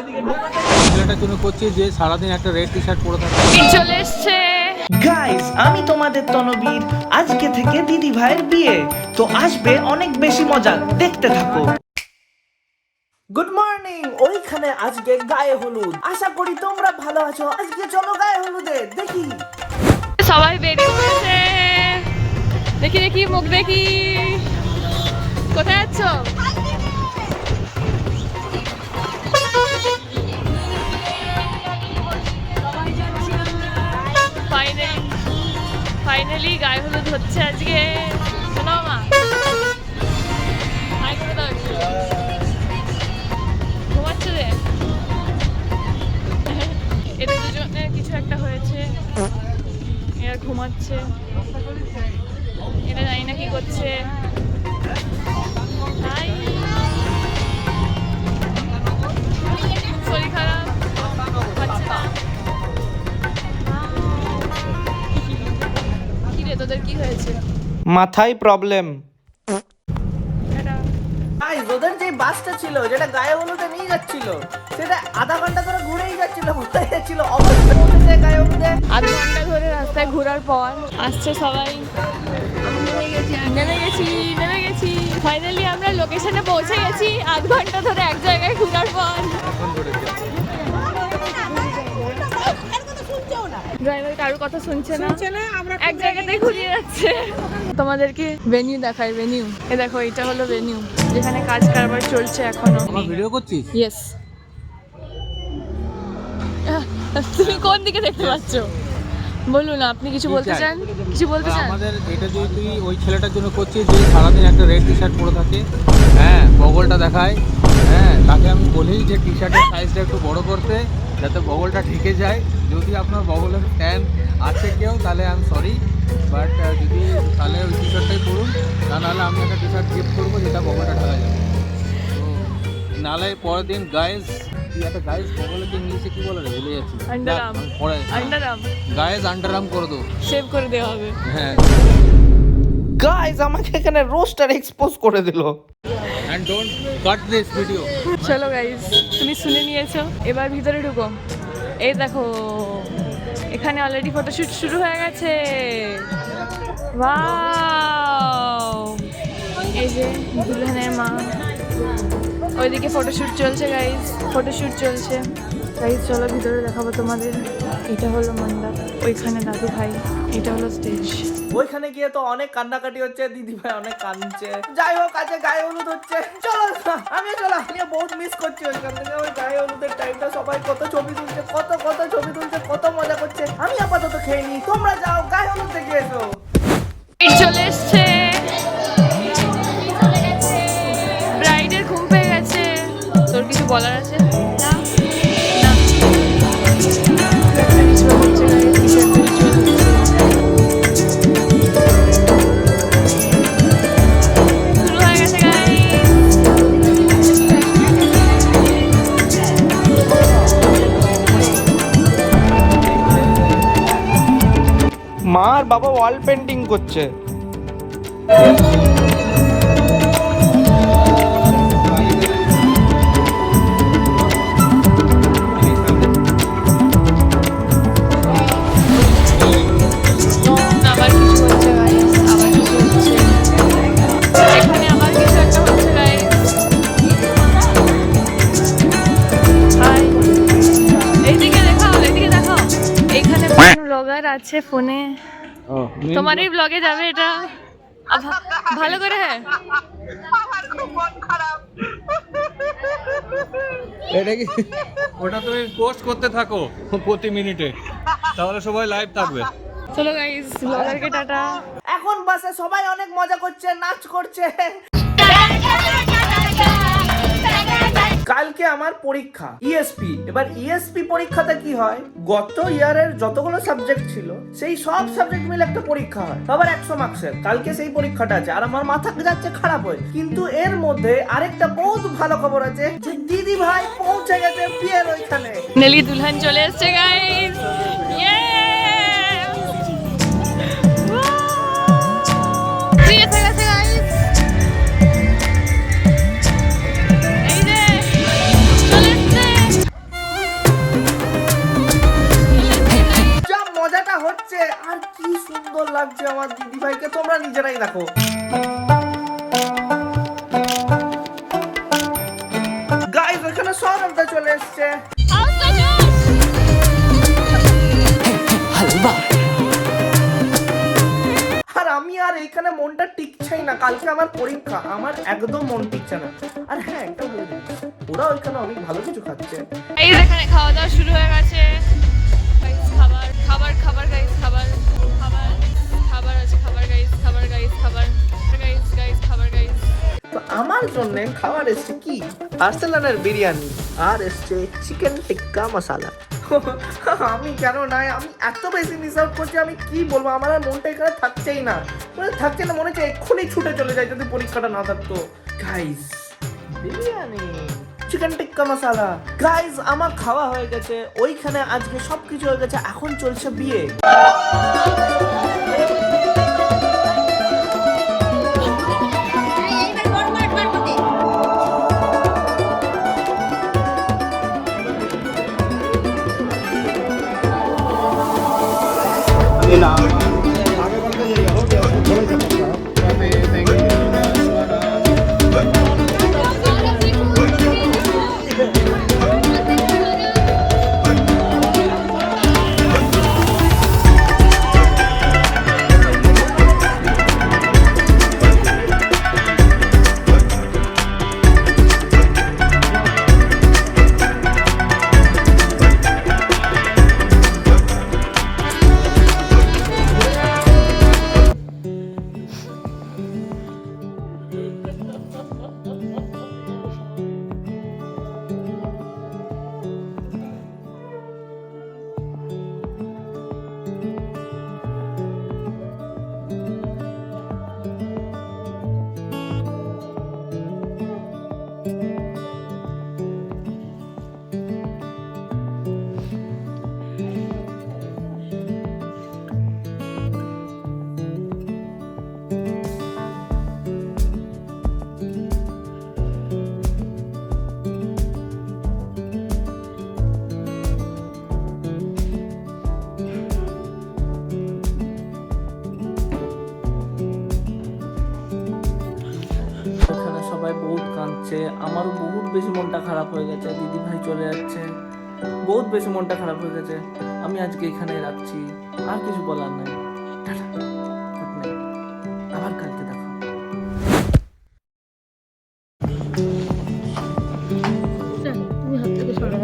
ছেলেটার জন্য করছি যে সারাদিন একটা রেড টি শার্ট পরে থাকে। চলে এসছে গাইস, আমি তোমাদের তনবীর। আজকে থেকে দিদি ভাইয়ের বিয়ে, তো আসবে অনেক বেশি মজা, দেখতে থাকো। Good morning. ওইখানে আজকে গায়ে হলুদ, আশা করি তোমরা ভালো আছো। আজকে চলো গায়ে হলুদে দেখি। সবাই বেরিয়ে পড়েছে। দেখি দেখি মুখ দেখি। কোথায় যাচ্ছ? ফাইনালি গায়ে হলুদ হচ্ছে আজকে। শোনো মা, হাই করে দাও একটু। ঘুমাচ্ছে রে। এদের দুজনে কিছু একটা হয়েছে, এরা ঘুমাচ্ছে। এরা জানি না কি করছে। হাই, শরীর খারাপ হচ্ছে না? কি রে, তোদের কি হয়েছে? মাথায় প্রবলেম। এটা গাইস, ওদের যে বাসটা ছিল যেটা গায়ে হলুদে নিয়ে যাচ্ছিল, সেটা আধা ঘন্টা ধরে ঘুরেই যাচ্ছিল, ঘুরেই যাচ্ছিল। অবস্থা পৌঁছেছে গায়ে হলুদে আধ ঘন্টা ধরে রাস্তায় ঘোরার পর আসছে সবাই। নেমে গেছি। ফাইনালি আমরা লোকেশনে পৌঁছে গেছি আধ ঘন্টা ধরে এক জায়গায় ঘোরার পর। ড্রাইভার কারোর কথা শুনছে না, এক জায়গাতেই ঘুরিয়ে যাচ্ছে। তোমাদেরকে ভেনিউ দেখাই। ভেনিউ এ দেখো, এটা হলো ভেনিউ যেখানে কাজ কারবার চলছে এখনো। আমার ভিডিও করছিস? ইয়েস। তুমি কোন দিকে দেখতে পাচ্ছ? বলুন, আপনি কিছু বলতে চান? কিছু বলতে চান? আমাদের এটা যদি তুই ওই ছেলেটার জন্য করছিস যে সারাদিন একটা রেড টি শার্ট পরে থাকে, হ্যাঁ, বগলটা দেখায়, হ্যাঁ, তাকে আমি বলি যে টি শার্টের সাইজটা একটু বড় করতে, যাতে বগলটা ঢেকে যায়। যদি আপনার বগলের ফ্যান আছে কেউ, তাহলে আই এম সরি, বাট যদি তাহলে ওই টি শার্টটাই পরুন, তা নাহলে আমি একটা টি শার্ট গিফট করবো যেটা বগলটা ঢাকা যাবে। তো নাহলে পরের দিন গাইজ, একটা গাইজ বগলকে ইংলিশে কি বলে রে, ভুলে যাচ্ছি। আন্ডারআর্ম। পরে আন্ডারআর্ম গাইজ আন্ডারআর্ম করে দেবো। সেভ করে দেওয়া হবে। হ্যাঁ, গাইস, আমাকে এখানে রোস্টার এক্সপোজ করে দিল। and don't cut this video. চলো গাইস, তুমি শুনে নিয়েছো, এবার ভিতরে ঢুকো। এই দেখো, এখানে অলরেডি ফটোশুট শুরু হয়ে গেছে। ওয়াও, এই যে দুলহানের মা, ওইদিকে ফটোশুট চলছে গাইস, ফটোশুট চলছে গাইস। চলো ভিতরে দেখাবো তোমাদের। এটা হলো মণ্ডপ, ওইখানে দাদু ভাই, এটা হলো স্টেজ। ওইখানে গিয়ে তো অনেক কান্নাকাটি হচ্ছে, দিদি ভাই অনেক কাঁদছে। যাই হোক, আজকে গায়ে হলুদ হচ্ছে। চলো আমি বহুত মিস করছি ওইখান থেকে। ওই গায়ে হলুদের টাইমটা সবাই কত ছবি তুলছে, কত মজা করছে। আমি আপাতত খেয়ে নি, তোমরা যাও গায়ে হলুদ দেখে এসো। চলে এসছে, ব্রাইডের ঘুম পেয়ে গেছে। তোর কিছু বলার আছে? না। শুরু হয়ে গেছে গাইস। মা আর বাবা ওয়াল পেন্টিং করছে। আবার কিছু হচ্ছে গাইস, আবার কিছু হচ্ছে। এখানে আবার কিছু একটা হচ্ছে গাইস। হাই, এইদিকে দেখাও। এখানে কোন ব্লগার আছে ফোনে? তোমার এই ব্লগে যাবে এটা? ভালো করে। হ্যাঁ, এটা কি? ওটা তুমি পোস্ট করতে থাকো প্রতি মিনিটে, তাহলে সবাই লাইভ থাকবে। চলো গাইস, ব্লগারকে টাটা। এখন বাসে সবাই অনেক মজা করছে, নাচ করছে। কালকে আমার পরীক্ষা ইএসপি। এবার ইএসপি পরীক্ষাতে কি হয়, গত ইয়ারের যতগুলো সাবজেক্ট ছিল সেই সব সাবজেক্ট মিলে একটা পরীক্ষা হয়, আবার 100 মার্কসের। কালকে সেই পরীক্ষাটা আছে আর আমার মাথা যাচ্ছে খারাপ হয়ে। কিন্তু এর মধ্যে আরেকটা বহুত ভালো খবর আছে যে দিদি ভাই পৌঁছে গেছে বিয়ের ওইখানে। নেলি দুলহান চলে এসেছে গাইস। ইয়ে, এসে গেছে গাইস। এই যে চলে এসেছে। লাগছে আমার দিদি ভাইকে, তোমরা নিজেরাই দেখো। গাইস এখানে সৌরভদা চলে এসছে। আর আমি আর এখানে মনটা টিকছেই না, কালকে আমার পরীক্ষা, আমার একদম মন টিকছে না। আর হ্যাঁ একটা বলে দিই, ওরা ওইখানে অনেক ভালো কিছু খাচ্ছে। এই এখানে খাওয়া দাওয়া শুরু হয়ে গেছে। Guys, খাবার খাবার খাবার গাইস, খাবার খাবার খাবার আছে, খাবার গাইস, খাবার গাইস, খাবার গাইস গাইস, খাবার গাইস। তো আমার জন্য খাবার এসছে কি, আর্সেনালের বিরিয়ানি, আর এসছে চিকেন টিক্কা মশলা। আমি কেন নাই, আমি এত বেশি মিস আউট করছি, আমি কি বলবো, আমার আর মনটা এখানে থাকছেই না, থাকছে না, মনে হচ্ছে এক্ষুনি ছুটে চলে যায় যদি পরীক্ষাটা না থাকতো। গাইস বিরিয়ানি, চিকেন টিক্কা মশলা। গাইস আমার খাওয়া হয়ে গেছে, ওইখানে আজকে সবকিছু হয়ে গেছে, এখন চলছে বিয়ে। এখানে সবাই বহুত কাঁদছে, আমারও বহুত বেশি মনটা খারাপ হয়ে গেছে, দিদি ভাই চলে যাচ্ছে, বহুত বেশি মনটা খারাপ হয়ে গেছে। আমি আজকে এখানেই রাখছি, আর কিছু বলার নাই। টাটা, গুড নাইট, আবার কালকে দেখা। তুমি হাত থেকে সরে